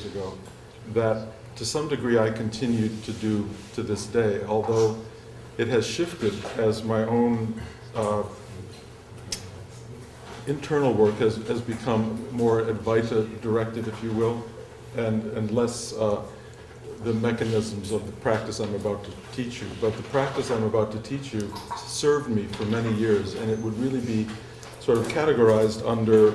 years ago, that to some degree I continued to do to this day, although it has shifted as my own internal work has become more Advaita directed, if you will, and less the mechanisms of the practice I'm about to teach you. But the practice I'm about to teach you served me for many years, and it would really be sort of categorized under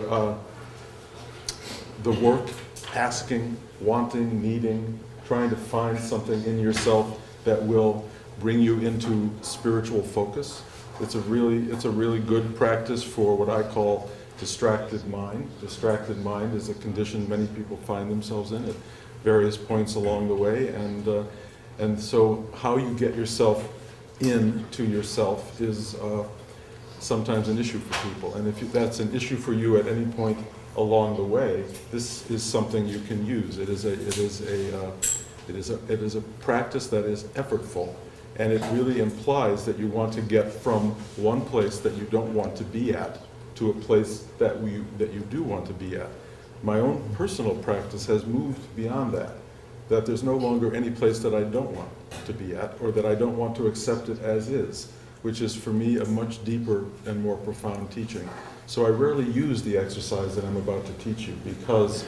the work, asking, wanting, needing, trying to find something in yourself that will bring you into spiritual focus. It's a really good practice for what I call distracted mind. Distracted mind is a condition many people find themselves in at various points along the way, and so how you get yourself into yourself is sometimes an issue for people. And if that's an issue for you at any point along the way, this is something you can use. It is a practice that is effortful. And it really implies that you want to get from one place that you don't want to be at to a place that you do want to be at. My own personal practice has moved beyond that there's no longer any place that I don't want to be at, or that I don't want to accept it as is, which is for me a much deeper and more profound teaching. So I rarely use the exercise that I'm about to teach you, because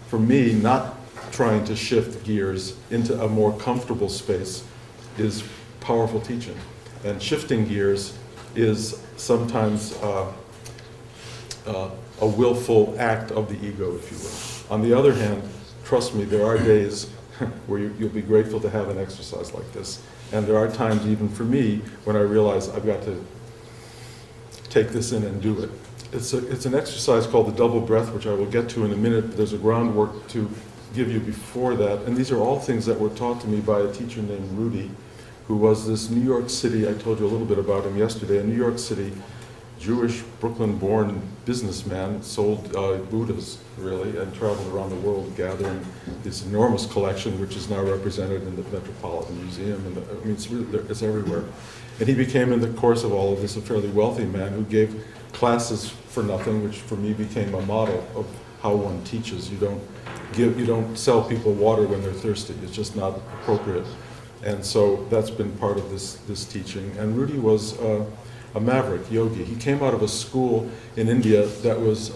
for me, not trying to shift gears into a more comfortable space is powerful teaching. And shifting gears is sometimes a willful act of the ego, if you will. On the other hand, trust me, there are days where you'll be grateful to have an exercise like this. And there are times, even for me, when I realize I've got to take this in and do it. It's an exercise called the double breath, which I will get to in a minute, but there's a groundwork to give you before that. And these are all things that were taught to me by a teacher named Rudy, who was this New York City, I told you a little bit about him yesterday, a New York City Jewish, Brooklyn-born businessman, sold Buddhas, really, and traveled around the world gathering this enormous collection, which is now represented in the Metropolitan Museum. And it's everywhere. And he became, in the course of all of this, a fairly wealthy man who gave classes for nothing, which for me became a model of how one teaches. You don't sell people water when they're thirsty. It's just not appropriate. And so that's been part of this teaching. And Rudy was a maverick yogi. He came out of a school in India that was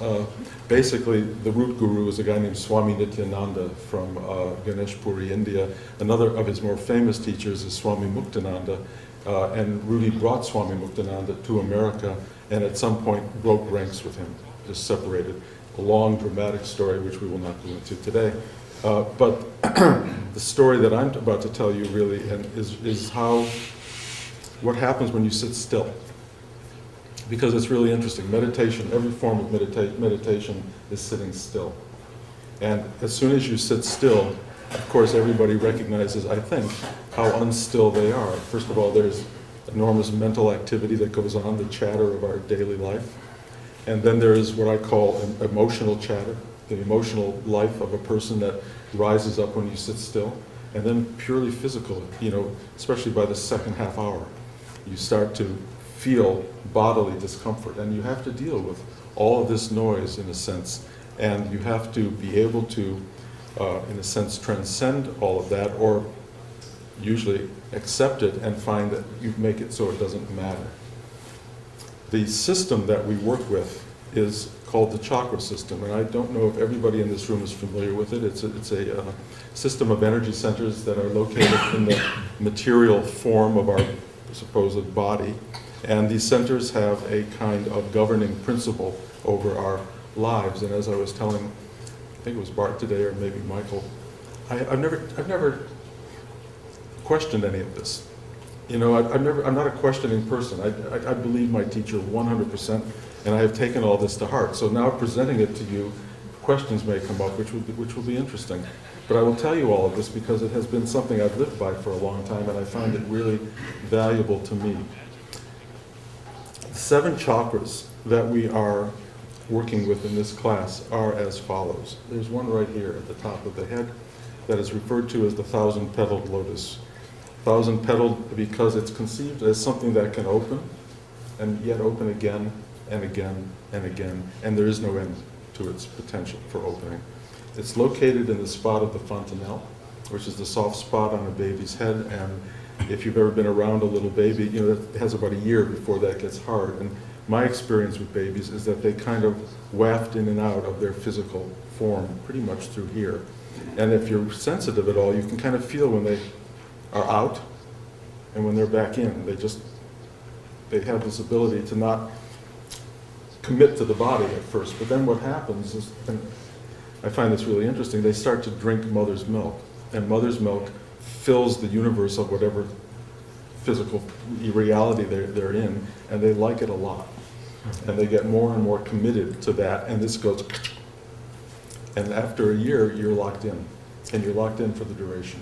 basically, the root guru was a guy named Swami Nityananda from Ganeshpuri, India. Another of his more famous teachers is Swami Muktananda. And Rudy brought Swami Muktananda to America, and at some point broke ranks with him, just separated. A long, dramatic story, which we will not go into today. But the story that I'm about to tell you really is what happens when you sit still. Because it's really interesting. Meditation, every form of meditation is sitting still. And as soon as you sit still, of course everybody recognizes, I think, how unstill they are. First of all, there's enormous mental activity that goes on, the chatter of our daily life. And then there is what I call emotional chatter, the emotional life of a person that rises up when you sit still. And then purely physical, especially by the second half hour, you start to feel bodily discomfort. And you have to deal with all of this noise, in a sense. And you have to be able to, in a sense, transcend all of that, or usually accept it and find that you make it so it doesn't matter. The system that we work with is called the chakra system, and I don't know if everybody in this room is familiar with it. It's a system of energy centers that are located in the material form of our supposed body, and these centers have a kind of governing principle over our lives. And as I was telling, I think it was Bart today, or maybe Michael, I've never questioned any of this. I'm not a questioning person. I believe my teacher 100%, and I have taken all this to heart. So now presenting it to you, questions may come up, which will be interesting. But I will tell you all of this because it has been something I've lived by for a long time, and I find it really valuable to me. The 7 chakras that we are working with in this class are as follows. There's one right here at the top of the head that is referred to as the 1,000-petaled lotus. 1,000-petaled because it's conceived as something that can open, and yet open again and again and again, and there is no end to its potential for opening. It's located in the spot of the fontanelle, which is the soft spot on a baby's head. And if you've ever been around a little baby, you know, it has about a year before that gets hard. And my experience with babies is that they kind of waft in and out of their physical form pretty much through here. And if you're sensitive at all, you can kind of feel when they are out and when they're back in. They have this ability to not commit to the body at first. But then what happens is, and I find this really interesting, they start to drink mother's milk. And mother's milk fills the universe of whatever physical reality they're in, and they like it a lot. And they get more and more committed to that, and this goes, and after a year, you're locked in. And you're locked in for the duration.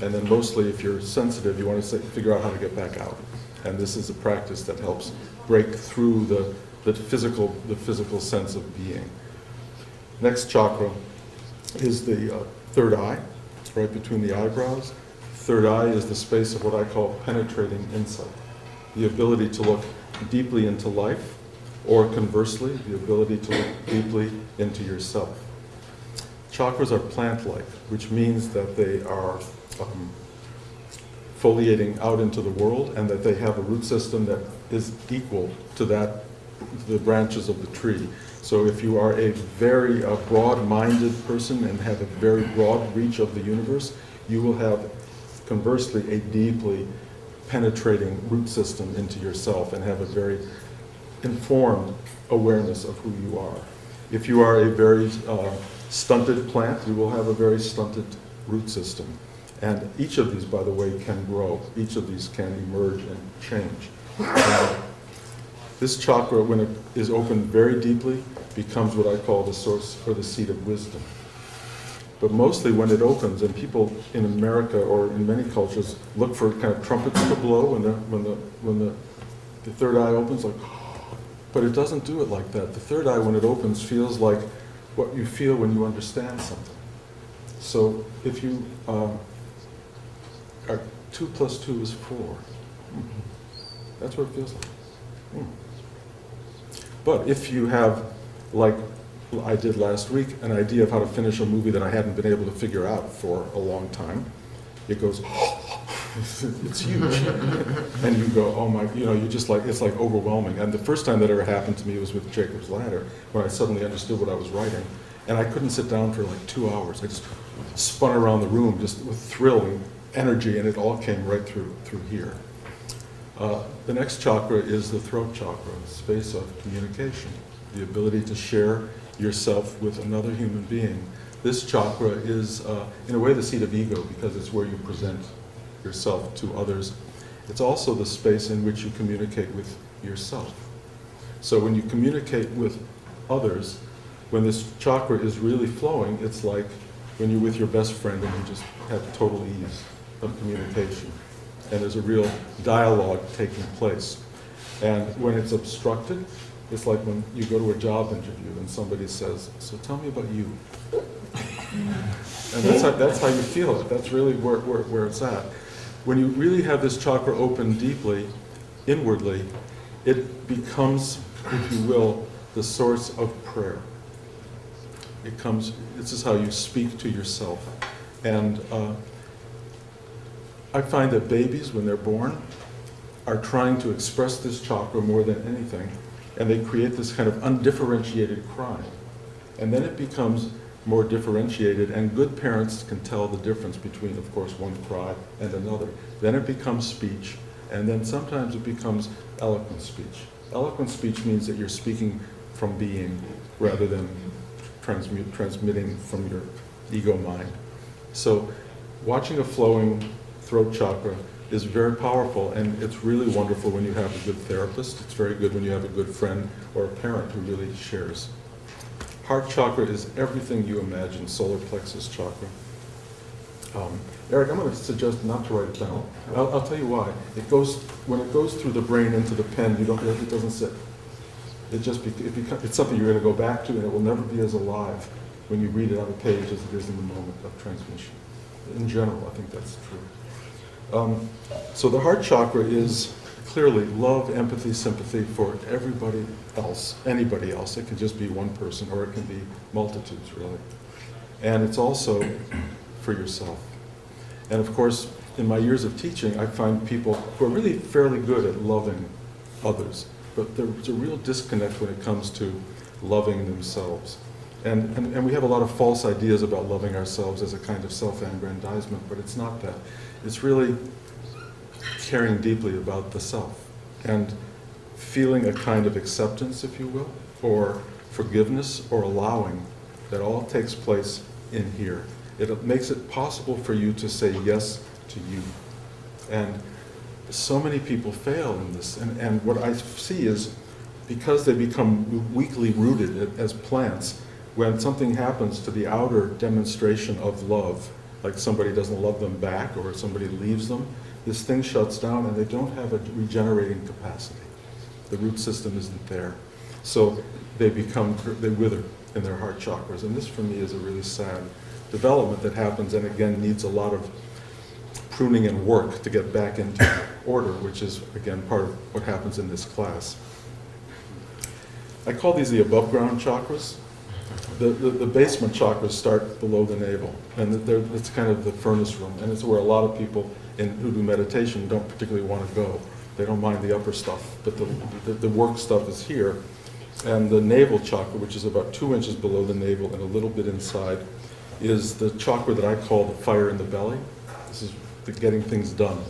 And then mostly, if you're sensitive, you want to figure out how to get back out. And this is a practice that helps break through the physical sense of being. Next chakra is the third eye, right between the eyebrows. Third eye is the space of what I call penetrating insight, the ability to look deeply into life, or conversely, the ability to look deeply into yourself. Chakras are plant-like, which means that they are foliating out into the world, and that they have a root system that is equal to the branches of the tree. So if you are a very broad-minded person and have a very broad reach of the universe, you will have, conversely, a deeply penetrating root system into yourself and have a very informed awareness of who you are. If you are a very stunted plant, you will have a very stunted root system. And each of these, by the way, can grow. Each of these can emerge and change. This chakra, when it is opened very deeply, becomes what I call the source or the seat of wisdom. But mostly when it opens, and people in America or in many cultures look for kind of trumpets to blow when the third eye opens, like, but it doesn't do it like that. The third eye, when it opens, feels like what you feel when you understand something. So if you are 2 + 2 is 4. That's what it feels like. But if you have, like I did last week, an idea of how to finish a movie that I hadn't been able to figure out for a long time, it goes, it's huge. And you go, oh my, you just like, it's like overwhelming. And the first time that ever happened to me was with Jacob's Ladder, when I suddenly understood what I was writing. And I couldn't sit down for like 2 hours. I just spun around the room just with thrilling energy, and it all came right through here. The next chakra is the throat chakra, the space of communication, the ability to share yourself with another human being. This chakra is, in a way, the seat of ego, because it's where you present yourself to others. It's also the space in which you communicate with yourself. So when you communicate with others, when this chakra is really flowing, it's like when you're with your best friend and you just have total ease of communication. And there's a real dialogue taking place. And when it's obstructed, it's like when you go to a job interview and somebody says, so tell me about you. And that's how you feel it. That's really where it's at. When you really have this chakra open deeply, inwardly, it becomes, if you will, the source of prayer. This is how you speak to yourself. And I find that babies, when they're born, are trying to express this chakra more than anything, and they create this kind of undifferentiated crying. And then it becomes more differentiated, and good parents can tell the difference between, of course, one cry and another. Then it becomes speech, and then sometimes it becomes eloquent speech. Eloquent speech means that you're speaking from being rather than transmitting from your ego mind. So watching a flowing throat chakra is very powerful, and it's really wonderful when you have a good therapist. It's very good when you have a good friend or a parent who really shares. Heart chakra is everything you imagine, solar plexus chakra. Eric, I'm going to suggest not to write it down. I'll tell you why. When it goes through the brain into the pen, it doesn't sit. It's something you're going to go back to, and it will never be as alive when you read it on the page as it is in the moment of transmission. In general, I think that's true. So the heart chakra is clearly love, empathy, sympathy for everybody else, anybody else. It can just be one person, or it can be multitudes, really. and it's also for yourself. And of course, in my years of teaching, I find people who are really fairly good at loving others, but there's a real disconnect when it comes to loving themselves. And we have a lot of false ideas about loving ourselves as a kind of self-aggrandizement, but it's not that. It's really caring deeply about the self and feeling a kind of acceptance, if you will, or forgiveness or allowing that all takes place in here. It makes it possible for you to say yes to you. And so many people fail in this. And what I see is because they become weakly rooted as plants, when something happens to the outer demonstration of love, like somebody doesn't love them back or somebody leaves them, this thing shuts down and they don't have a regenerating capacity. The root system isn't there. So they wither in their heart chakras. And this for me is a really sad development that happens and again needs a lot of pruning and work to get back into order, which is again part of what happens in this class. I call these the above ground chakras. The basement chakras start below the navel, and it's kind of the furnace room, and it's where a lot of people who do meditation don't particularly want to go. They don't mind the upper stuff, but the work stuff is here. And the navel chakra, which is about 2 inches below the navel and a little bit inside, is the chakra that I call the fire in the belly. This is the getting things done.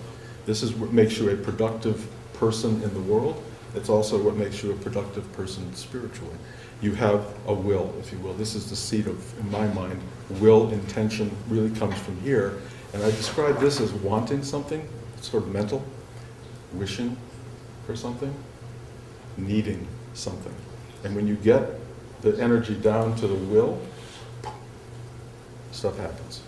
This is what makes you a productive person in the world. It's also what makes you a productive person spiritually. You have a will, if you will. This is the seat of, in my mind, will, intention really comes from here. And I describe this as wanting something, sort of mental, wishing for something, needing something. And when you get the energy down to the will, stuff happens.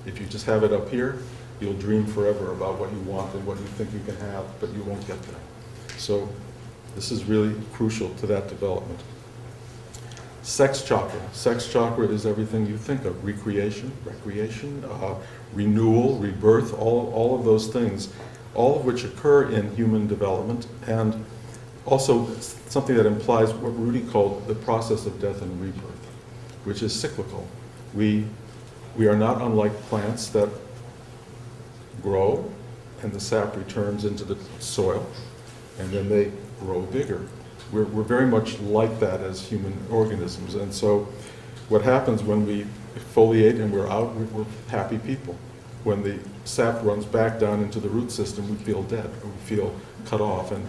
If you just have it up here, you'll dream forever about what you want and what you think you can have, but you won't get there. So this is really crucial to that development. Sex chakra. Sex chakra is everything you think of. Recreation, renewal, rebirth, all of those things, all of which occur in human development, and also something that implies what Rudy called the process of death and rebirth, which is cyclical. We are not unlike plants that grow and the sap returns into the soil and then they grow bigger. We're very much like that as human organisms, and so what happens when we foliate and we're out, we're happy people. When the sap runs back down into the root system, we feel dead, or we feel cut off. And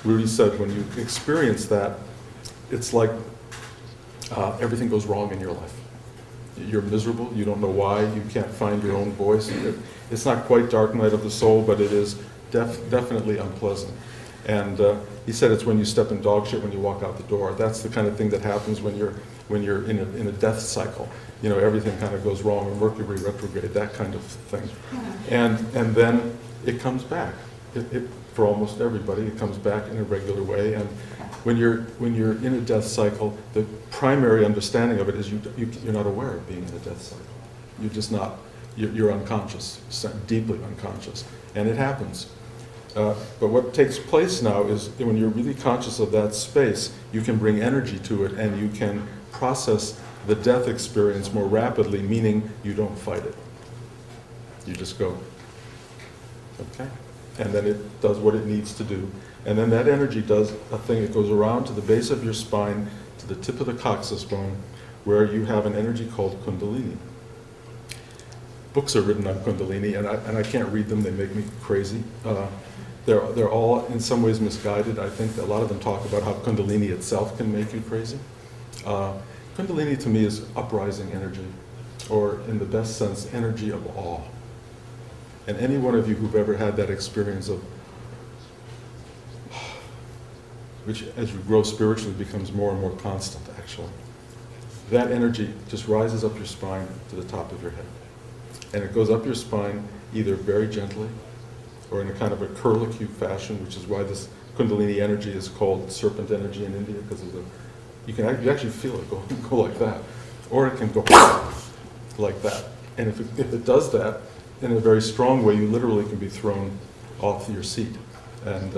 Rudy said when you experience that, it's like everything goes wrong in your life. You're miserable, you don't know why, you can't find your own voice. It's not quite dark night of the soul, but it is definitely unpleasant. And he said it's when you step in dog shit when you walk out the door. That's the kind of thing that happens when you're in a death cycle. You know, everything kind of goes wrong, or Mercury retrograde, that kind of thing. And then it comes back. For almost everybody, it comes back in a regular way. And when you're in a death cycle, the primary understanding of it is you're not aware of being in a death cycle. You're just not. You're unconscious, deeply unconscious, and it happens. But what takes place now is when you're really conscious of that space, you can bring energy to it and you can process the death experience more rapidly, meaning you don't fight it. You just go, okay? And then it does what it needs to do. And then that energy does a thing, it goes around to the base of your spine, to the tip of the coccyx bone, where you have an energy called Kundalini. Books are written on Kundalini, and I can't read them, they make me crazy. They're all in some ways misguided. I think that a lot of them talk about how Kundalini itself can make you crazy. Kundalini to me is uprising energy, or in the best sense, energy of awe. And any one of you who've ever had that experience of, which as you grow spiritually becomes more and more constant actually, that energy just rises up your spine to the top of your head. And it goes up your spine either very gently or in a kind of a curlicue fashion, which is why this Kundalini energy is called serpent energy in India, because you actually feel it go like that. Or it can go like that. And if it does that in a very strong way, you literally can be thrown off your seat. And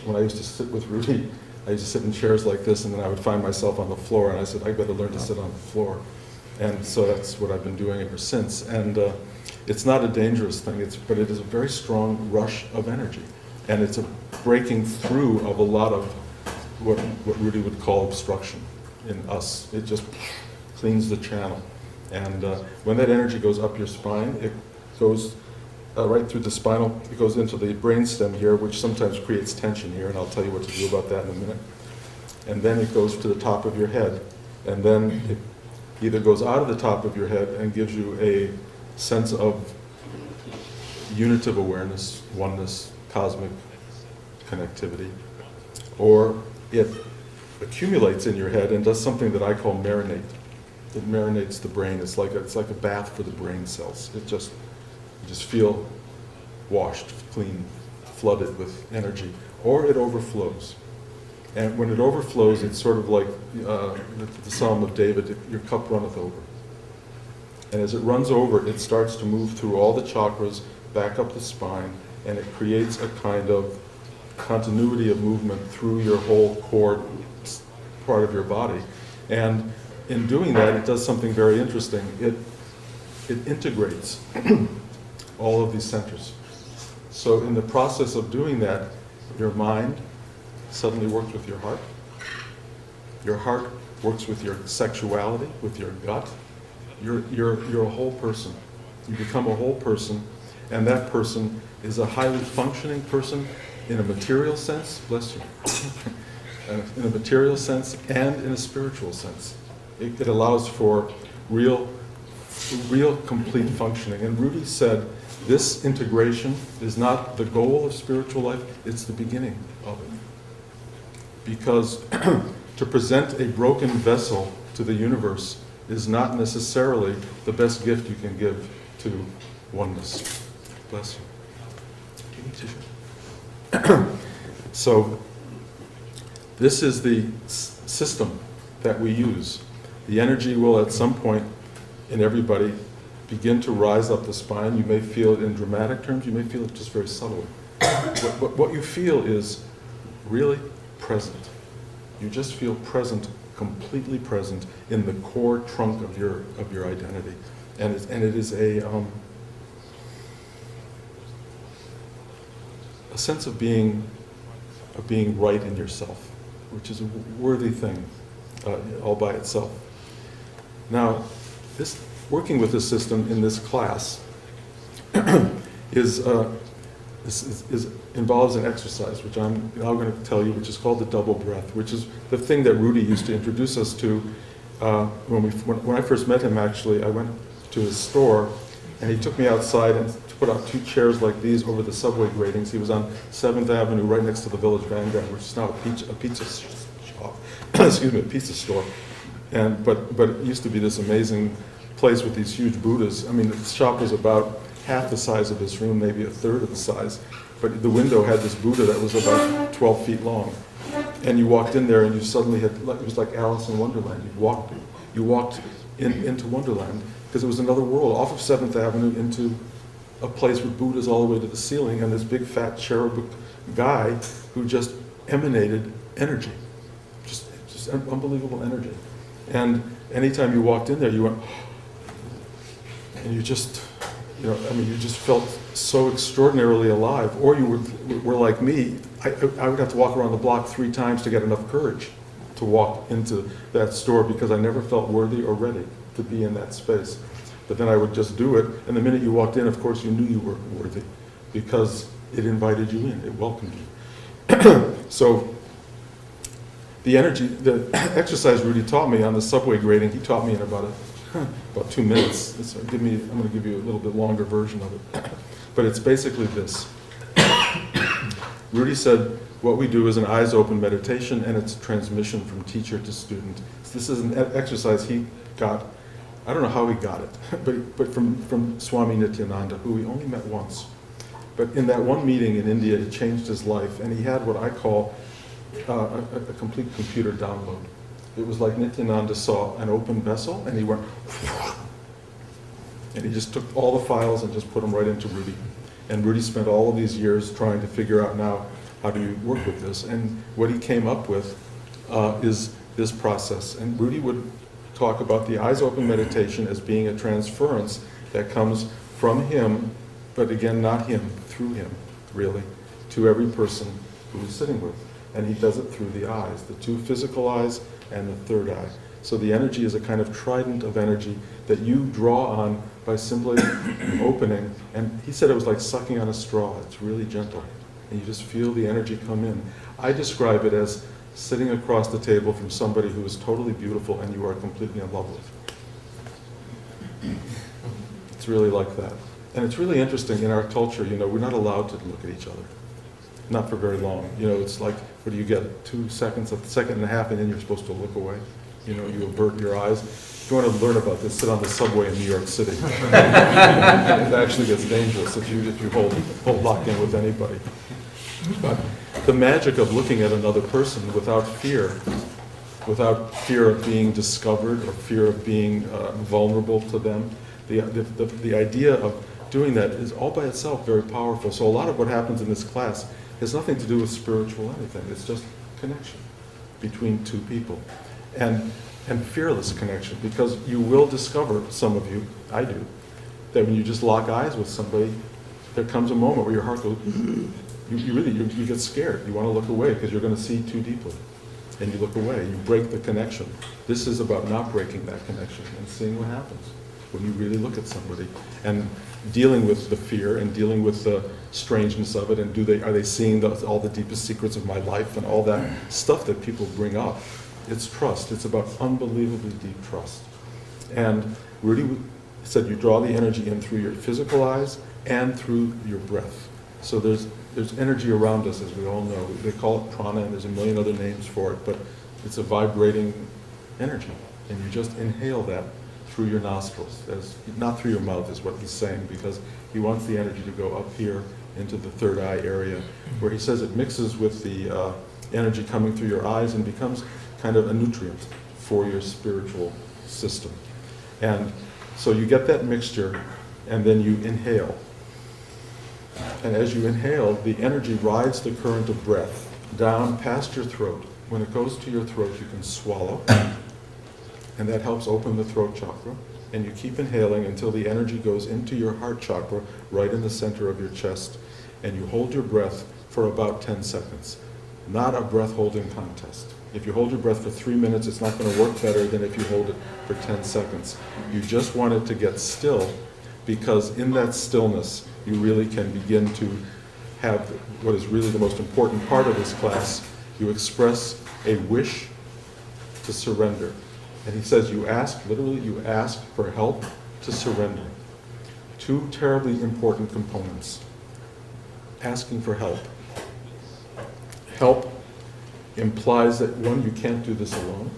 when I used to sit with Rudy, I used to sit in chairs like this, and then I would find myself on the floor, and I said, I better learn to sit on the floor. And so that's what I've been doing ever since. And it's not a dangerous thing, but it is a very strong rush of energy. And it's a breaking through of a lot of what Rudy would call obstruction in us. It just cleans the channel. And when that energy goes up your spine, it goes right through the spinal, it goes into the brainstem here, which sometimes creates tension here, and I'll tell you what to do about that in a minute. And then it goes to the top of your head, and then it either goes out of the top of your head and gives you a sense of unitive awareness, oneness, cosmic connectivity, or it accumulates in your head and does something that I call marinate. It marinates the brain. It's like a bath for the brain cells. You just feel washed, clean, flooded with energy, or it overflows. And when it overflows, it's sort of like the Psalm of David, your cup runneth over. And as it runs over, it starts to move through all the chakras, back up the spine, and it creates a kind of continuity of movement through your whole core part of your body. And in doing that, it does something very interesting. It integrates all of these centers. So in the process of doing that, your mind suddenly works with your heart. Your heart works with your sexuality, with your gut. You're a whole person. You become a whole person, and that person is a highly functioning person in a material sense, bless you, in a material sense and in a spiritual sense. It allows for real complete functioning. And Rudy said, this integration is not the goal of spiritual life, it's the beginning of it. Because to present a broken vessel to the universe is not necessarily the best gift you can give to oneness. Bless you. Do you need tissue? So, this is the system that we use. The energy will at some point in everybody begin to rise up the spine. You may feel it in dramatic terms, you may feel it just very subtly. What you feel is really present. You just feel present, completely present in the core trunk of your identity. And it is a sense of being right in yourself, which is a worthy thing all by itself. Now, working with this system in this class involves an exercise, which I'm now going to tell you, which is called the double breath, which is the thing that Rudy used to introduce us to. When I first met him, actually, I went to his store, and he took me outside and put out 2 chairs like these over the subway gratings. He was on 7th Avenue, right next to the Village Vanguard, which is now a pizza shop. Excuse me, a pizza store. But it used to be this amazing place with these huge Buddhas. I mean, the shop was about half the size of this room, maybe a third of the size. But the window had this Buddha that was about 12 feet long. And you walked in there and you suddenly had, it was like Alice in Wonderland. You walked into Wonderland, because it was another world, off of 7th Avenue into a place with Buddhas all the way to the ceiling, and this big fat cherubic guy who just emanated energy. Just unbelievable energy. And anytime you walked in there, you went, and you just, you just felt so extraordinarily alive. Or you were like me. I would have to walk around the block 3 times to get enough courage to walk into that store, because I never felt worthy or ready to be in that space. But then I would just do it, and the minute you walked in, of course, you knew you were worthy, because it invited you in, it welcomed you. So the exercise Rudy taught me on the subway grating, he taught me in about 2 minutes. I'm going to give you a little bit longer version of it. But it's basically this. Rudy said, what we do is an eyes open meditation, and it's a transmission from teacher to student. This is an exercise he got, I don't know how he got it, but from Swami Nityananda, who we only met once. But in that one meeting in India, it changed his life, and he had what I call a complete computer download. It was like Nityananda saw an open vessel, and he went, and he just took all the files and just put them right into Rudy. And Rudy spent all of these years trying to figure out now, how do you work with this? And what he came up with is this process. And Rudy would talk about the eyes open meditation as being a transference that comes from him, but again, not him, through him, really, to every person who he's sitting with. And he does it through the eyes, the two physical eyes and the third eye. So the energy is a kind of trident of energy that you draw on by simply opening. And he said it was like sucking on a straw. It's really gentle. And you just feel the energy come in. I describe it as sitting across the table from somebody who is totally beautiful and you are completely in love with. It's really like that. And it's really interesting in our culture, you know, we're not allowed to look at each other. Not for very long. You know, it's like, what do you get? 2 seconds, a second and a half, and then you're supposed to look away. You know, you avert your eyes. If you want to learn about this, sit on the subway in New York City. It actually gets dangerous if you hold locked in with anybody. But the magic of looking at another person without fear of being discovered or fear of being vulnerable to them, the idea of doing that is all by itself very powerful. So a lot of what happens in this class has nothing to do with spiritual anything. It's just connection between two people. And fearless connection, because you will discover, some of you, I do, that when you just lock eyes with somebody, there comes a moment where your heart goes, you get scared. You want to look away because you're going to see too deeply. And you look away, you break the connection. This is about not breaking that connection and seeing what happens when you really look at somebody. And dealing with the fear and dealing with the strangeness of it, and are they seeing all the deepest secrets of my life and all that stuff that people bring up. It's trust. It's about unbelievably deep trust. And Rudy said you draw the energy in through your physical eyes and through your breath. So there's energy around us, as we all know. They call it prana, and there's a million other names for it, but it's a vibrating energy. And you just inhale that through your nostrils, not through your mouth is what he's saying, because he wants the energy to go up here into the third eye area, where he says it mixes with the energy coming through your eyes and becomes kind of a nutrient for your spiritual system. And so you get that mixture, and then you inhale. And as you inhale, the energy rides the current of breath down past your throat. When it goes to your throat, you can swallow, and that helps open the throat chakra. And you keep inhaling until the energy goes into your heart chakra, right in the center of your chest. And you hold your breath for about 10 seconds. Not a breath holding contest. If you hold your breath for 3 minutes, it's not going to work better than if you hold it for 10 seconds. You just want it to get still, because in that stillness, you really can begin to have what is really the most important part of this class. You express a wish to surrender. And he says literally you ask for help to surrender. 2 terribly important components. Asking for help. Help implies that, one, you can't do this alone,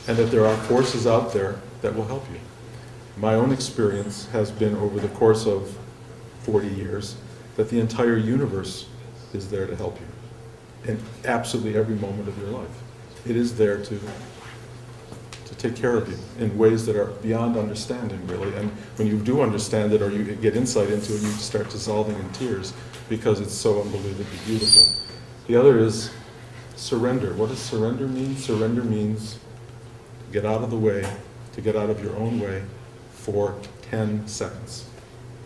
and that there are forces out there that will help you. My own experience has been, over the course of 40 years, that the entire universe is there to help you in absolutely every moment of your life. It is there to take care of you in ways that are beyond understanding, really. And when you do understand it, or you get insight into it, you start dissolving in tears because it's so unbelievably beautiful. The other is surrender. What does surrender mean? Surrender means to get out of the way, to get out of your own way for 10 seconds,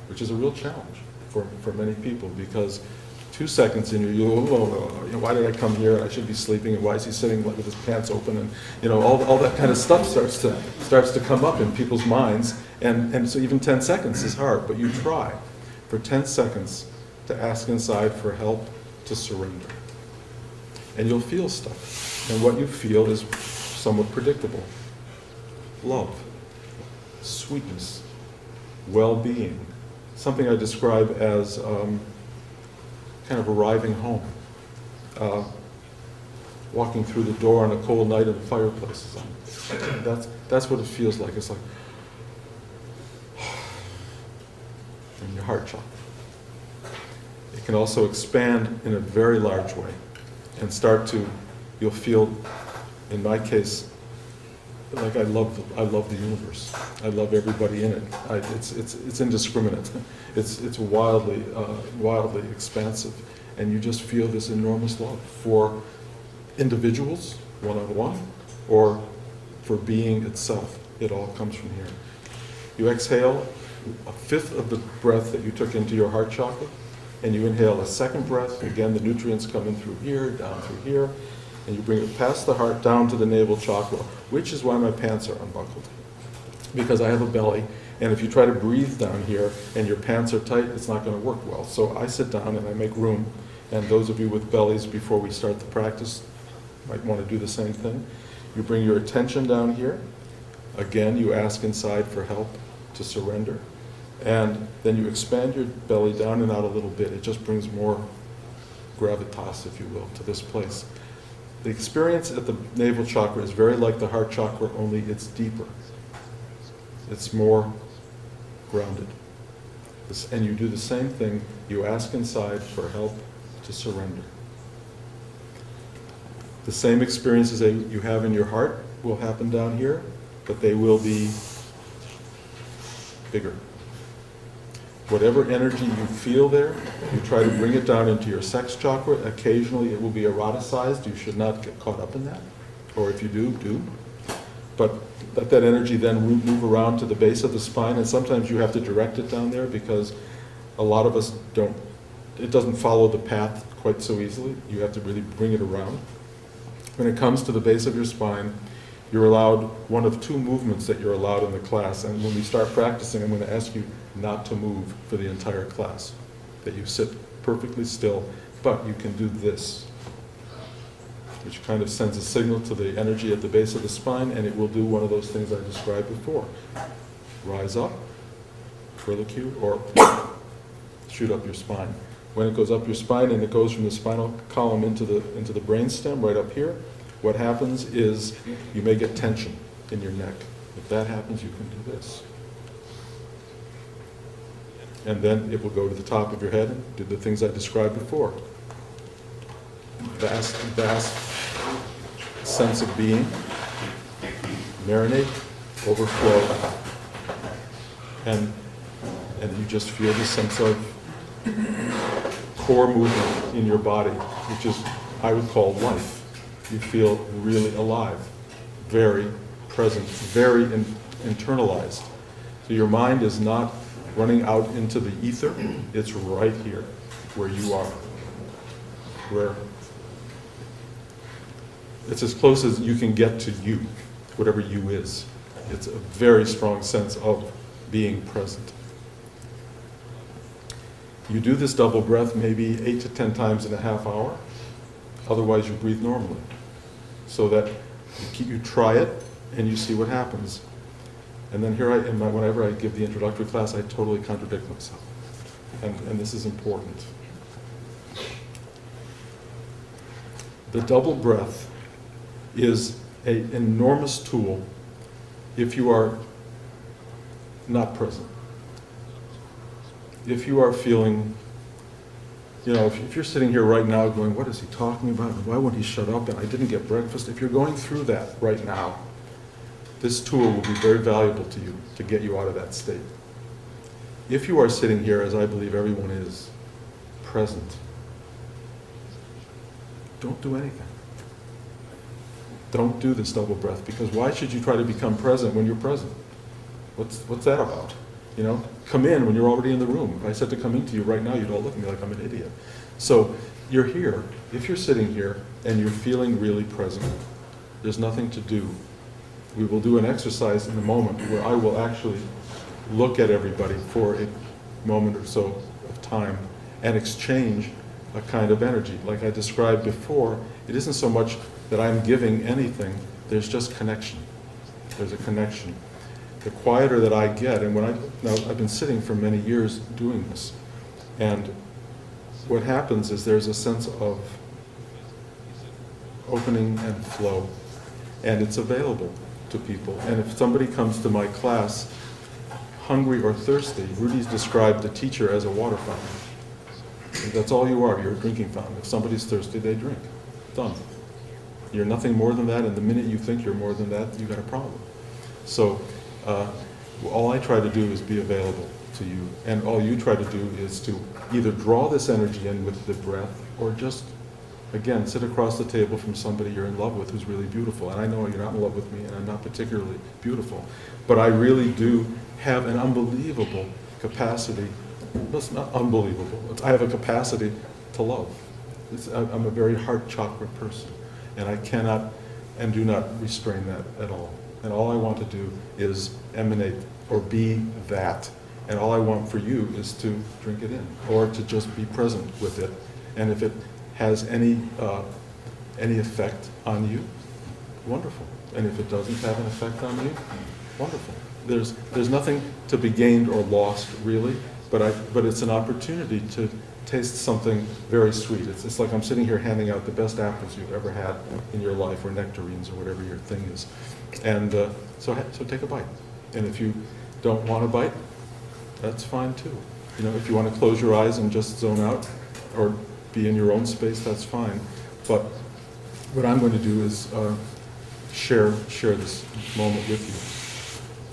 which is a real challenge for many people, because 2 seconds in why did I come here? I should be sleeping, and why is he sitting with his pants open? And all that kind of stuff starts to come up in people's minds, and so even 10 seconds is hard, but you try for 10 seconds to ask inside for help to surrender. And you'll feel stuff. And what you feel is somewhat predictable. Love, sweetness, well-being. Something I describe as kind of arriving home. Walking through the door on a cold night and the fireplace is on. That's what it feels like. It's like, in your heart chakra. It can also expand in a very large way and you'll feel, in my case, like I love the universe. I love everybody in it. It's indiscriminate. It's wildly expansive, and you just feel this enormous love for individuals, one-on-one, or for being itself. It all comes from here. You exhale a fifth of the breath that you took into your heart chakra, and you inhale a second breath. Again, the nutrients come in through here, down through here, and you bring it past the heart down to the navel chakra, which is why my pants are unbuckled. Because I have a belly, and if you try to breathe down here and your pants are tight, it's not going to work well. So I sit down and I make room, and those of you with bellies, before we start the practice, might want to do the same thing. You bring your attention down here. Again, you ask inside for help to surrender. And then you expand your belly down and out a little bit. It just brings more gravitas, if you will, to this place. The experience at the navel chakra is very like the heart chakra, only it's deeper. It's more grounded. And you do the same thing. You ask inside for help to surrender. The same experiences that you have in your heart will happen down here, but they will be bigger. Whatever energy you feel there, you try to bring it down into your sex chakra. Occasionally it will be eroticized. You should not get caught up in that. Or if you do, do. But let that energy then move around to the base of the spine, and sometimes you have to direct it down there because a lot of us don't, it doesn't follow the path quite so easily. You have to really bring it around. When it comes to the base of your spine, you're allowed one of two movements that you're allowed in the class. And when we start practicing, I'm going to ask you not to move for the entire class, that you sit perfectly still, but you can do this, which kind of sends a signal to the energy at the base of the spine, and it will do one of those things I described before. Rise up, curlicue, or shoot up your spine. When it goes up your spine and it goes from the spinal column into the brainstem right up here, what happens is you may get tension in your neck. If that happens, you can do this. And then it will go to the top of your head and do the things I described before. Vast, vast sense of being, marinate, overflow, and you just feel the sense of core movement in your body, which is, I would call life. You feel really alive, very present, very internalized. So your mind is not running out into the ether, it's right here, where you are. Where it's as close as you can get to you, whatever you is. It's a very strong sense of being present. You do this double breath maybe 8 to 10 times in a half hour. Otherwise, you breathe normally. So that you try it and you see what happens. And then here whenever I give the introductory class, I totally contradict myself. And this is important. The double breath is an enormous tool if you are not present. If you are feeling, if you're sitting here right now going, what is he talking about? And why won't he shut up? And I didn't get breakfast. If you're going through that right now, this tool will be very valuable to you to get you out of that state. If you are sitting here, as I believe everyone is, present, don't do anything. Don't do this double breath, because why should you try to become present when you're present? What's that about? Come in when you're already in the room. If I said to come into you right now, you'd all look at me like I'm an idiot. So you're here. If you're sitting here and you're feeling really present, there's nothing to do. We will do an exercise in a moment where I will actually look at everybody for a moment or so of time and exchange a kind of energy. Like I described before, it isn't so much that I'm giving anything, there's just connection. There's a connection. The quieter that I get, and now I've been sitting for many years doing this, and what happens is there's a sense of opening and flow, and it's available to people. And if somebody comes to my class hungry or thirsty, Rudy's described the teacher as a water fountain. And that's all you are, you're a drinking fountain. If somebody's thirsty, they drink. Done. You're nothing more than that, and the minute you think you're more than that, you've got a problem. So all I try to do is be available to you, and all you try to do is to either draw this energy in with the breath or just Again, sit across the table from somebody you're in love with who's really beautiful. And I know you're not in love with me, and I'm not particularly beautiful. But I really do have an unbelievable capacity. Well, it's not unbelievable. I have a capacity to love. I'm a very heart chakra person. And I cannot and do not restrain that at all. And all I want to do is emanate or be that. And all I want for you is to drink it in, or to just be present with it. And if it has any effect on you, wonderful. And if it doesn't have an effect on you, wonderful. There's nothing to be gained or lost, really, but it's an opportunity to taste something very sweet. It's like I'm sitting here handing out the best apples you've ever had in your life, or nectarines, or whatever your thing is. And so take a bite. And if you don't want to bite, that's fine too. You know, if you want to close your eyes and just zone out, or be in your own space, that's fine. But what I'm going to do is share this moment with you.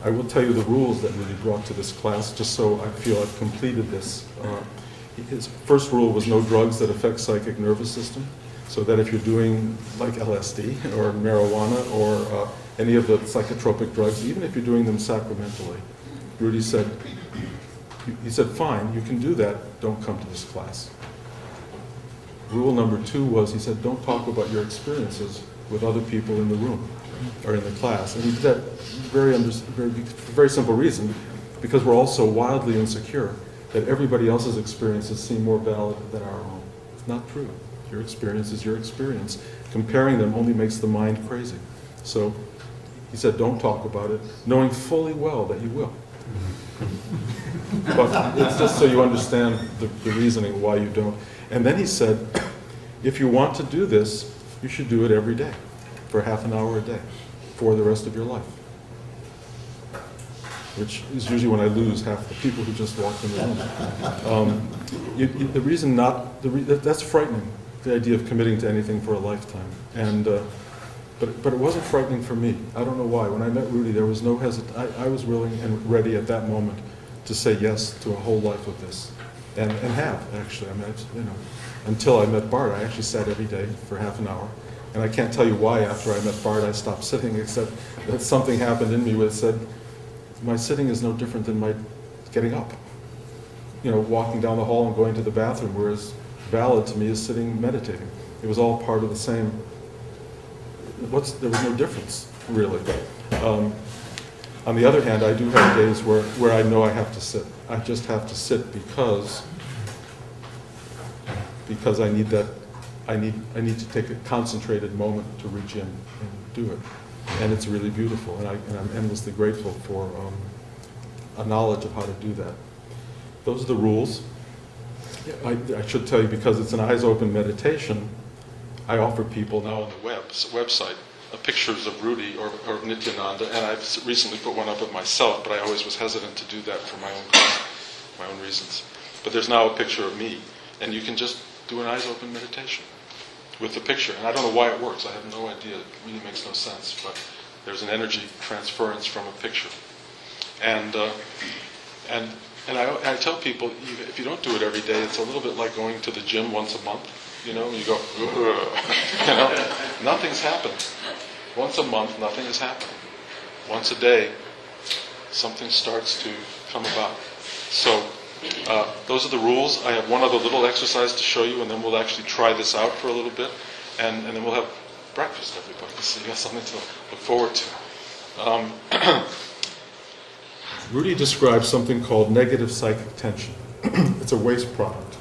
I will tell you the rules that Rudy brought to this class, just so I feel I've completed this. His first rule was no drugs that affect psychic nervous system, so that if you're doing like LSD or marijuana or any of the psychotropic drugs, even if you're doing them sacramentally, Rudy said, he said, fine, you can do that, don't come to this class. Rule number 2 was, he said, don't talk about your experiences with other people in the room or in the class. And he did that for a very simple reason, because we're all so wildly insecure that everybody else's experiences seem more valid than our own. It's not true. Your experience is your experience. Comparing them only makes the mind crazy. So he said, don't talk about it, knowing fully well that you will. But it's just so you understand the reasoning why you don't. And then he said, if you want to do this, you should do it every day, for half an hour a day, for the rest of your life. Which is usually when I lose half the people who just walked in the room. That's frightening, the idea of committing to anything for a lifetime. And but it wasn't frightening for me. I don't know why. When I met Rudy, there was no hesitation. I was willing and ready at that moment to say yes to a whole life of this, and have actually. I mean, until I met Bart, I actually sat every day for half an hour, and I can't tell you why. After I met Bart, I stopped sitting, except that something happened in me that said, my sitting is no different than my getting up. You know, walking down the hall and going to the bathroom, whereas valid to me is sitting meditating. It was all part of the same. There was no difference, really. On the other hand, I do have days where I know I have to sit. I just have to sit because I need that. I need to take a concentrated moment to reach in and do it, and it's really beautiful. And I'm endlessly grateful for a knowledge of how to do that. Those are the rules. I should tell you, because it's an eyes open meditation, I offer people now on the website pictures of Rudy or Nityananda, and I've recently put one up of myself, but I always was hesitant to do that for my own reasons. But there's now a picture of me, and you can just do an eyes open meditation with the picture. And I don't know why it works. I have no idea. It really makes no sense. But there's an energy transference from a picture. And I tell people, if you don't do it every day, it's a little bit like going to the gym once a month. You know, you go, you know, nothing's happened. Once a month, nothing has happened. Once a day, something starts to come about. So those are the rules. I have one other little exercise to show you, and then we'll actually try this out for a little bit, and then we'll have breakfast, everybody, so you have something to look forward to. Rudy describes something called negative psychic tension. It's a waste product.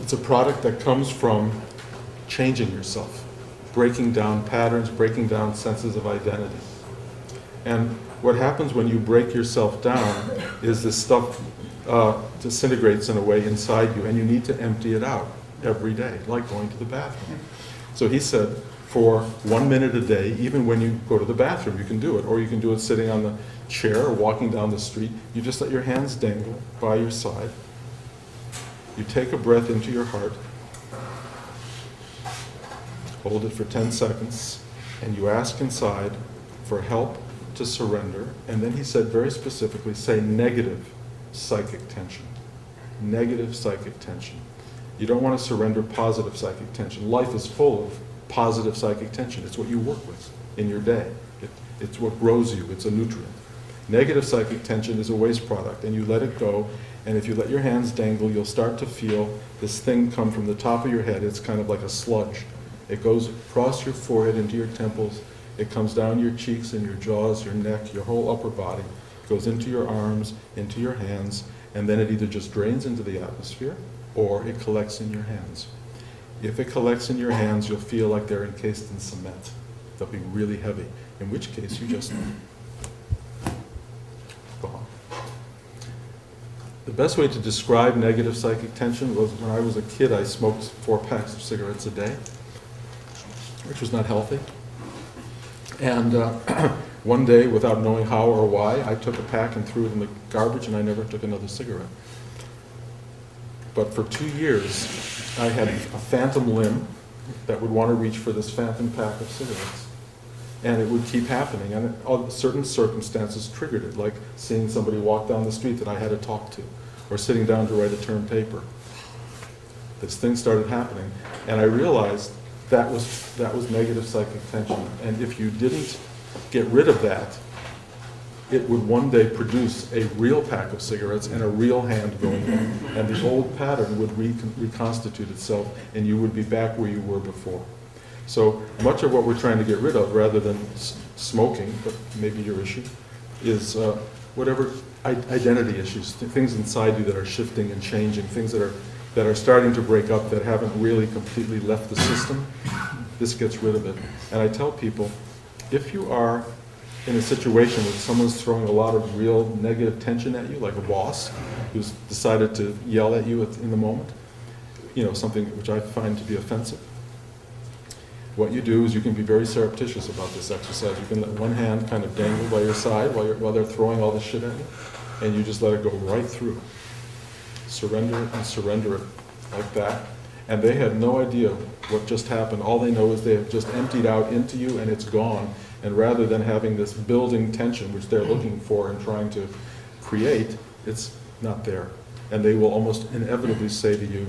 It's a product that comes from changing yourself, breaking down patterns, breaking down senses of identity. And what happens when you break yourself down is this stuff disintegrates in a way inside you, and you need to empty it out every day, like going to the bathroom. So he said, for 1 minute a day, even when you go to the bathroom, you can do it, or you can do it sitting on the chair or walking down the street. You just let your hands dangle by your side. You take a breath into your heart, hold it for 10 seconds, and you ask inside for help to surrender. And then he said very specifically, say negative psychic tension. Negative psychic tension. You don't want to surrender positive psychic tension. Life is full of positive psychic tension. It's what you work with in your day. It's what grows you. It's a nutrient. Negative psychic tension is a waste product, and you let it go, and if you let your hands dangle, you'll start to feel this thing come from the top of your head. It's kind of like a sludge. It goes across your forehead into your temples. It comes down your cheeks and your jaws, your neck, your whole upper body. It goes into your arms, into your hands, and then it either just drains into the atmosphere or it collects in your hands. If it collects in your hands, you'll feel like they're encased in cement. They'll be really heavy, in which case you just go on. The best way to describe negative psychic tension was when I was a kid, I smoked 4 packs of cigarettes a day, which was not healthy. And one day, without knowing how or why, I took a pack and threw it in the garbage, and I never took another cigarette. But for 2 years, I had a phantom limb that would want to reach for this phantom pack of cigarettes. And it would keep happening, and certain circumstances triggered it, like seeing somebody walk down the street that I had to talk to, or sitting down to write a term paper. This thing started happening, and I realized that was negative psychic tension. And if you didn't get rid of that, it would one day produce a real pack of cigarettes and a real hand going in, and the old pattern would reconstitute itself, and you would be back where you were before. So much of what we're trying to get rid of, rather than smoking, but maybe your issue, is whatever identity issues, things inside you that are shifting and changing, things that are starting to break up, that haven't really completely left the system. This gets rid of it. And I tell people, if you are in a situation where someone's throwing a lot of real negative tension at you, like a boss who's decided to yell at you in the moment, something which I find to be offensive, what you do is you can be very surreptitious about this exercise. You can let one hand kind of dangle by your side while they're throwing all this shit at you, and you just let it go right through. Surrender it and surrender it like that. And they have no idea what just happened. All they know is they have just emptied out into you, and it's gone. And rather than having this building tension, which they're looking for and trying to create, it's not there. And they will almost inevitably say to you,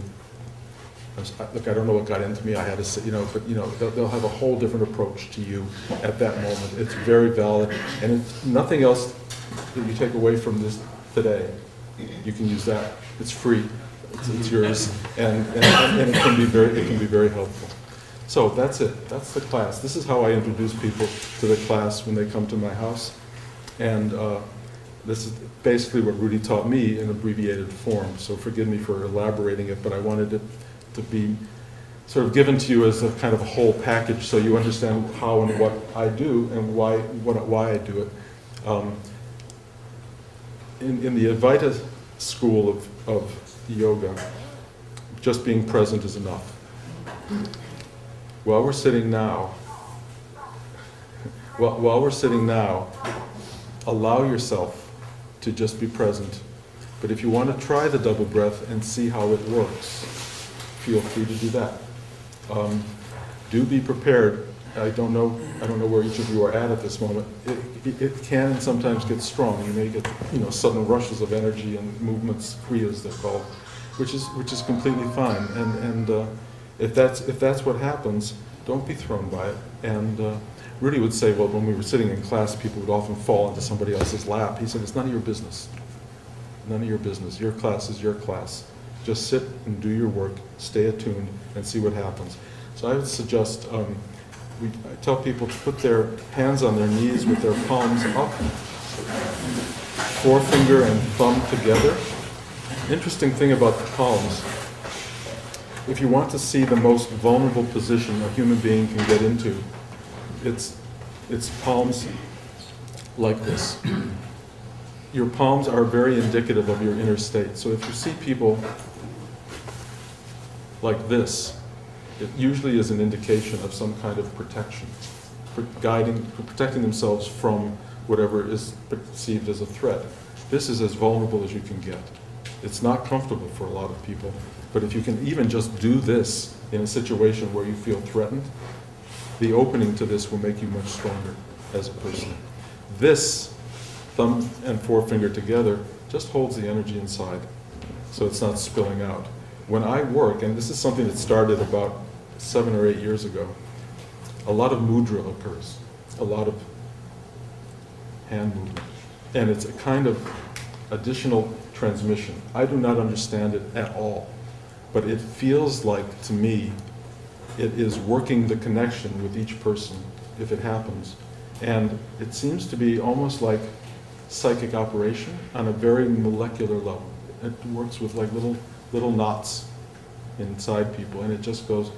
look, I don't know what got into me, I had to say, but they'll have a whole different approach to you at that moment. It's very valid, and it's nothing else that you take away from this today. You can use that. It's free. It's yours, and it can be very helpful. So that's it. That's the class. This is how I introduce people to the class when they come to my house, and this is basically what Rudy taught me in abbreviated form. So forgive me for elaborating it, but I wanted it to be sort of given to you as a kind of a whole package, so you understand how and what I do and why I do it. In the Advaita school of yoga, just being present is enough. While we're sitting now, allow yourself to just be present. But if you want to try the double breath and see how it works, feel free to do that. Do be prepared. I don't know where each of you are at this moment. It can and sometimes get strong. You may get sudden rushes of energy and movements, kriyas they're called, which is completely fine. And if that's what happens, don't be thrown by it. And Rudy would say, well, when we were sitting in class, people would often fall into somebody else's lap. He said, it's none of your business. None of your business. Your class is your class. Just sit and do your work, stay attuned, and see what happens. So I would suggest, I tell people to put their hands on their knees with their palms up, forefinger and thumb together. Interesting thing about the palms, if you want to see the most vulnerable position a human being can get into, it's palms like this. Your palms are very indicative of your inner state. So if you see people like this, it usually is an indication of some kind of protection, protecting themselves from whatever is perceived as a threat. This is as vulnerable as you can get. It's not comfortable for a lot of people, but if you can even just do this in a situation where you feel threatened, the opening to this will make you much stronger as a person. This thumb and forefinger together just holds the energy inside, so it's not spilling out. when I work, and this is something that started about 7 or 8 years ago, a lot of mudra occurs, a lot of hand movement, and it's a kind of additional transmission. I do not understand it at all, but it feels like, to me, it is working the connection with each person, if it happens. And it seems to be almost like psychic operation on a very molecular level. It works with like little knots inside people, and it just goes,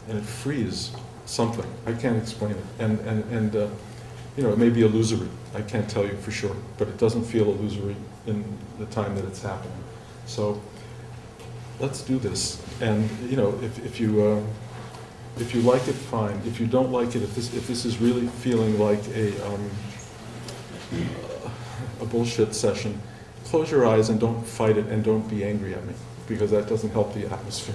and it frees something. I can't explain it. And you know, it may be illusory. I can't tell you for sure, but it doesn't feel illusory in the time that it's happening. So let's do this. And you know, if you like it, fine. If you don't like it, if this is really feeling like a bullshit session, close your eyes and don't fight it, and don't be angry at me, because that doesn't help the atmosphere.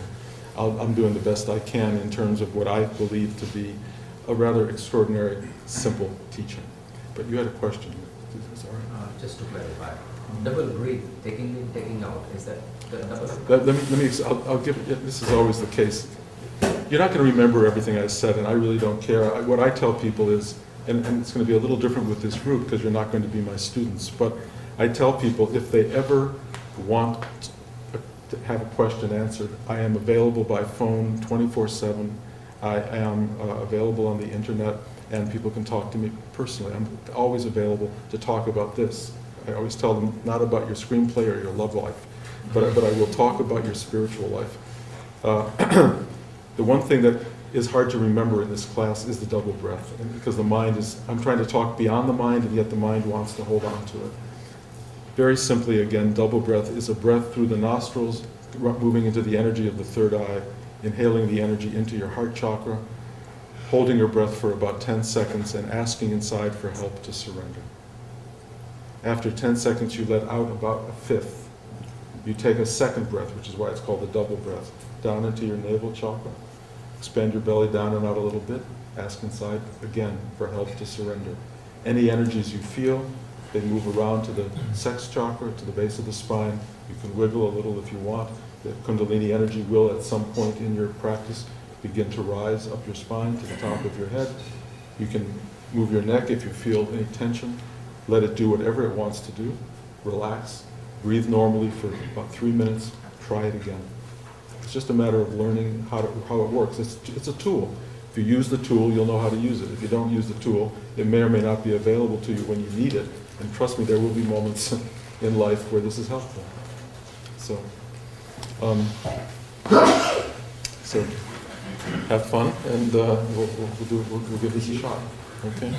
I'm doing the best I can in terms of what I believe to be a rather extraordinary, simple teaching. But you had a question. Is that all right? Just to clarify, double breathe, taking in, taking out, is that the double? I'll give it, this is always the case. You're not going to remember everything I said, and I really don't care. What I tell people is, and it's going to be a little different with this group because you're not going to be my students, but I tell people if they ever want to have a question answered, I am available by phone 24/7. I am available on the internet, and people can talk to me personally. I'm always available to talk about this. I always tell them, not about your screenplay or your love life, but I will talk about your spiritual life. The one thing that is hard to remember in this class is the double breath, and because the mind is, I'm trying to talk beyond the mind, and yet the mind wants to hold on to it. Very simply, again, double breath is a breath through the nostrils, moving into the energy of the third eye, inhaling the energy into your heart chakra, holding your breath for about 10 seconds, and asking inside for help to surrender. After 10 seconds, you let out about a fifth. You take a second breath, which is why it's called the double breath, down into your navel chakra. Expand your belly down and out a little bit. Ask inside again for help to surrender. Any energies you feel, they move around to the sex chakra, to the base of the spine. You can wiggle a little if you want. The Kundalini energy will, at some point in your practice, begin to rise up your spine to the top of your head. You can move your neck if you feel any tension. Let it do whatever it wants to do. Relax. Breathe normally for about 3 minutes. Try it again. It's just a matter of learning how it works. It's a tool. If you use the tool, you'll know how to use it. If you don't use the tool, it may or may not be available to you when you need it. And trust me, there will be moments in life where this is helpful. So have fun, and we'll give this a shot. Okay?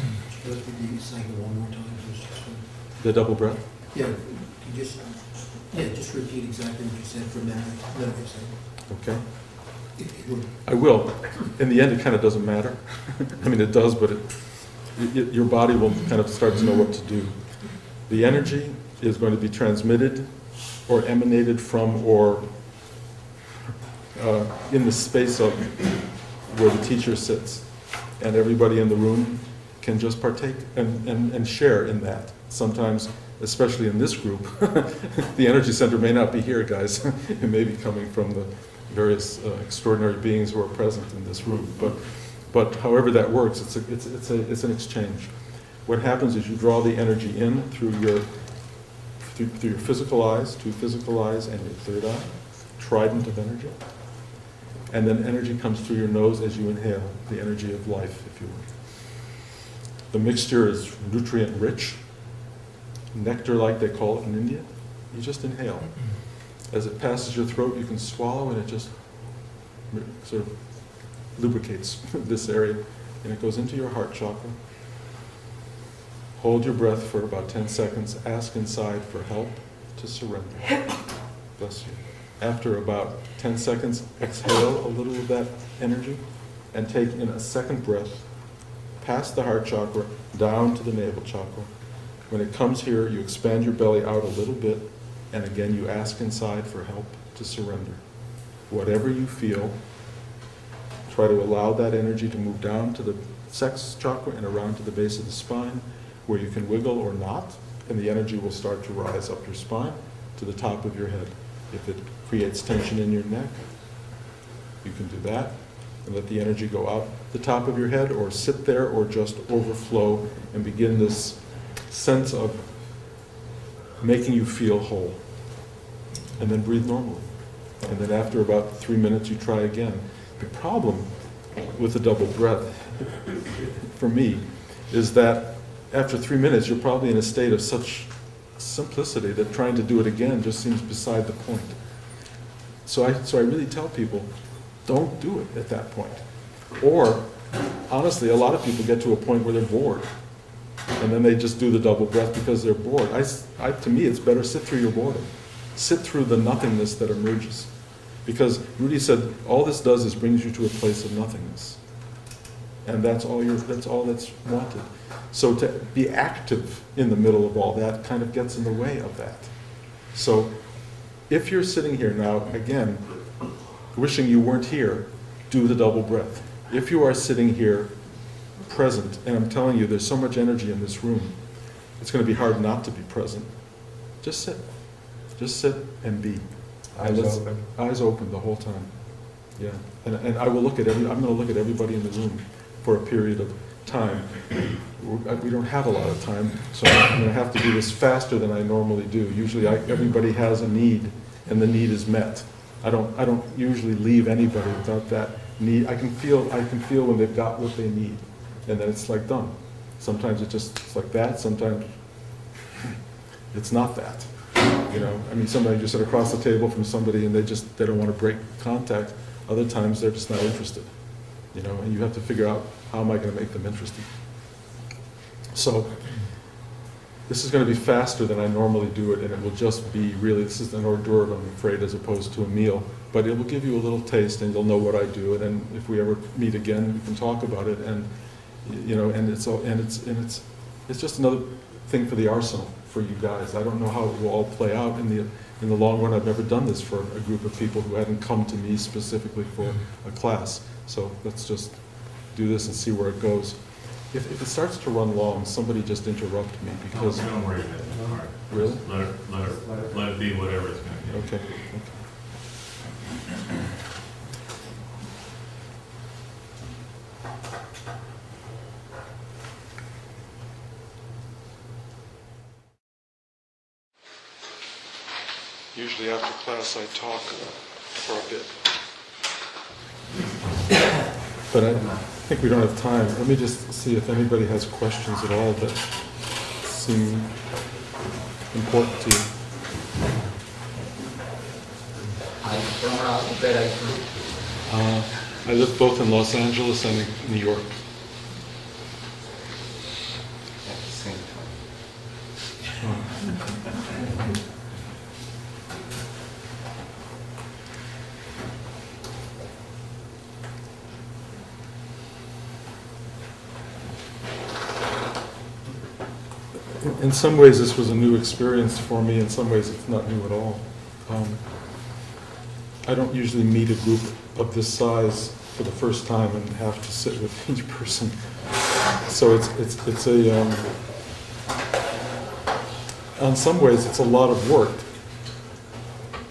Let's repeat the cycle one more time. The double breath? Yeah, you just repeat exactly what you said for memory. Okay. If you would. I will. In the end, it kind of doesn't matter. I mean, it does, but your body will kind of start to know what to do. The energy is going to be transmitted or emanated from or in the space of where the teacher sits. And everybody in the room can just partake and share in that. Sometimes, especially in this group, the energy center may not be here, guys. It may be coming from the various extraordinary beings who are present in this room. But however that works, it's an exchange. What happens is you draw the energy in through your physical eyes, 2 physical eyes, and your third eye, trident of energy. And then energy comes through your nose as you inhale, the energy of life, if you will. The mixture is nutrient rich, nectar-like they call it in India. You just inhale. As it passes your throat, you can swallow, and it just sort of lubricates this area, and it goes into your heart chakra. Hold your breath for about 10 seconds. Ask inside for help to surrender. Bless you. After about 10 seconds, exhale a little of that energy and take in a second breath past the heart chakra down to the navel chakra. When it comes here, you expand your belly out a little bit, and again you ask inside for help to surrender. Whatever you feel, try to allow that energy to move down to the sex chakra and around to the base of the spine, where you can wiggle or not, and the energy will start to rise up your spine. to the top of your head. If it creates tension in your neck, you can do that and let the energy go out the top of your head, or sit there, or just overflow and begin this sense of making you feel whole. And then breathe normally. And then after about 3 minutes, you try again. The problem with the double breath, for me, is that after 3 minutes, you're probably in a state of such simplicity that trying to do it again just seems beside the point. So I really tell people, don't do it at that point. Or, honestly, a lot of people get to a point where they're bored. And then they just do the double breath because they're bored. To me, it's better sit through your boredom. Sit through the nothingness that emerges. Because Rudy said, all this does is brings you to a place of nothingness. And that's all that's wanted. So to be active in the middle of all that kind of gets in the way of that. So if you're sitting here now, again, wishing you weren't here, do the double breath. If you are sitting here present, and I'm telling you there's so much energy in this room, it's going to be hard not to be present. Just sit. Just sit and be. Eyes open the whole time. Yeah. And I will look at I'm going to look at everybody in the room for a period of time. We don't have a lot of time, so I'm going to have to do this faster than I normally do. Usually everybody has a need, and the need is met. I don't usually leave anybody without that need. I can feel when they've got what they need, and then it's like done. Sometimes it's like that. Sometimes it's not that. You know, I mean, somebody just sit across the table from somebody and they don't want to break contact. Other times they're just not interested. You know, and you have to figure out, how am I going to make them interested? So this is going to be faster than I normally do it, and it will just be really, this is an hors d'oeuvre, I'm afraid, as opposed to a meal. But it will give you a little taste, and you'll know what I do. And then if we ever meet again, we can talk about it. And you know, and it's just another thing for the arsenal for you guys. I don't know how it will all play out in the long run. I've never done this for a group of people who hadn't come to me specifically for a class. So let's just do this and see where it goes. If it starts to run long, somebody just interrupt me, because... Don't worry about it. All right. Really? Let it be whatever it's going to be. Okay. Usually after class I talk for a bit. But I think we don't have time. Let me just see if anybody has questions at all that seem important to you. I live both in Los Angeles and in New York. At the same time. In some ways this was a new experience for me, in some ways it's not new at all. I don't usually meet a group of this size for the first time and have to sit with each person. So it's in some ways it's a lot of work.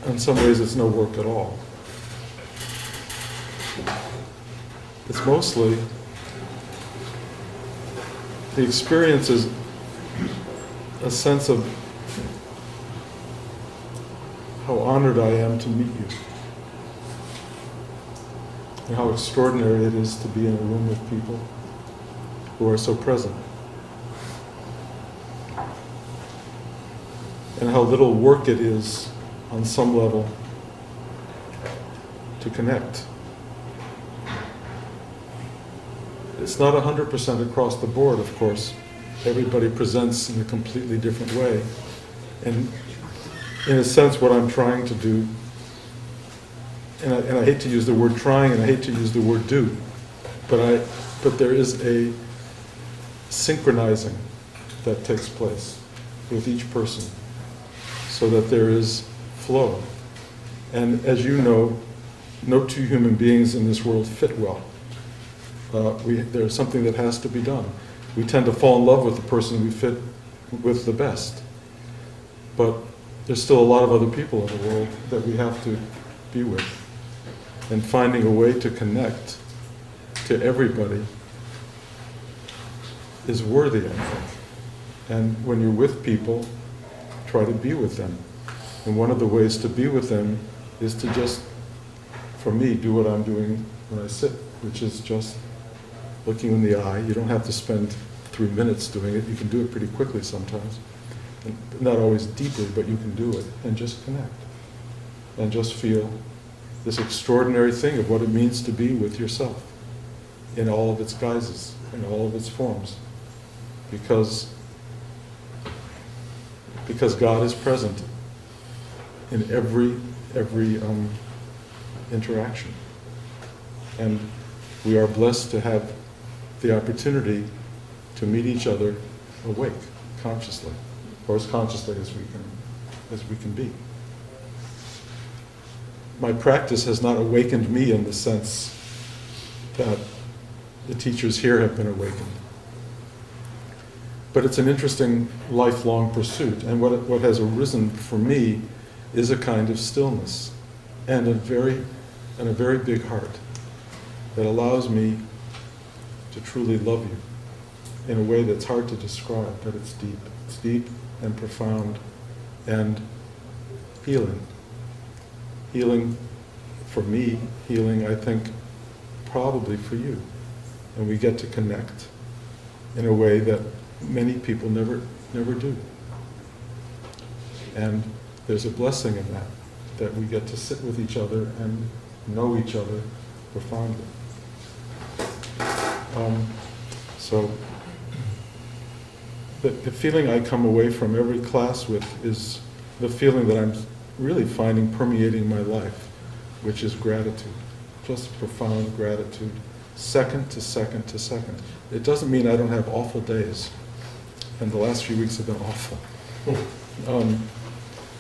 In some ways it's no work at all. It's mostly, the experience is a sense of how honored I am to meet you, and how extraordinary it is to be in a room with people who are so present, and how little work it is on some level to connect. It's not 100% across the board, of course. Everybody presents in a completely different way. And in a sense, what I'm trying to do, and I hate to use the word trying, and I hate to use the word do, but there is a synchronizing that takes place with each person, so that there is flow. And as you know, no two human beings in this world fit well. There's something that has to be done. We tend to fall in love with the person we fit with the best. But there's still a lot of other people in the world that we have to be with. And finding a way to connect to everybody is worthy, I think. And when you're with people, try to be with them. And one of the ways to be with them is to just, for me, do what I'm doing when I sit, which is just looking in the eye. You don't have to spend 3 minutes doing it. You can do it pretty quickly sometimes. And not always deeply, but you can do it. And just connect. And just feel this extraordinary thing of what it means to be with yourself in all of its guises, in all of its forms. Because God is present in every interaction. And we are blessed to have the opportunity to meet each other awake, consciously, or as consciously as we can be. My practice has not awakened me in the sense that the teachers here have been awakened. But it's an interesting lifelong pursuit, and what has arisen for me is a kind of stillness and a very big heart that allows me to truly love you in a way that's hard to describe, but it's deep. It's deep and profound and healing. Healing for me, healing, I think, probably for you. And we get to connect in a way that many people never do. And there's a blessing in that we get to sit with each other and know each other profoundly. So the feeling I come away from every class with is the feeling that I'm really finding permeating my life, which is gratitude, just profound gratitude, second to second to second. It doesn't mean I don't have awful days, and the last few weeks have been awful.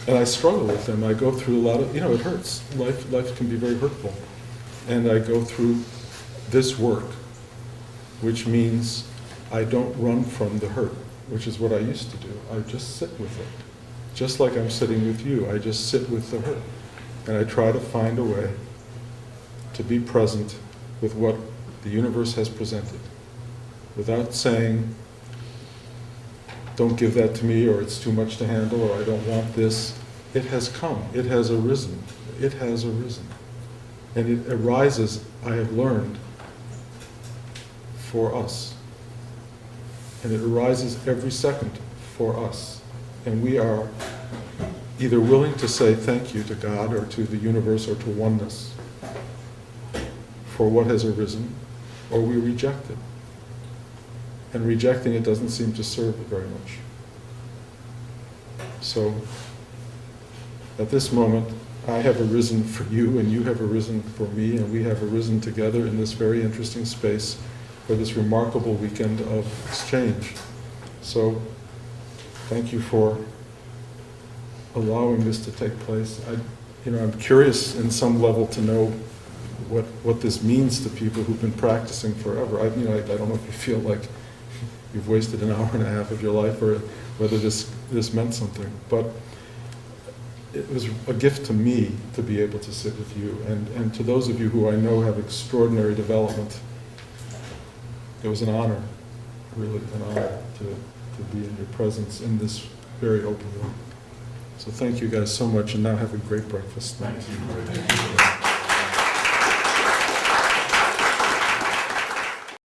And I struggle with them. I go through a lot of, it hurts. Life can be very hurtful. And I go through this work, which means I don't run from the hurt, which is what I used to do. I just sit with it. Just like I'm sitting with you, I just sit with the hurt. And I try to find a way to be present with what the universe has presented, without saying, don't give that to me, or it's too much to handle, or I don't want this. It has come. It has arisen. It has arisen. And it arises, I have learned, for us. And it arises every second for us. And we are either willing to say thank you to God or to the universe or to oneness for what has arisen, or we reject it. And rejecting it doesn't seem to serve it very much. So, at this moment, I have arisen for you, and you have arisen for me, and we have arisen together in this very interesting space for this remarkable weekend of exchange. So, thank you for allowing this to take place. I'm curious in some level to know what this means to people who've been practicing forever. I don't know if you feel like you've wasted an hour and a half of your life, or whether this meant something. But it was a gift to me to be able to sit with you, and to those of you who I know have extraordinary development. It was an honor, really an honor to be in your presence in this very open room. So thank you guys so much, and now have a great breakfast. Thank you.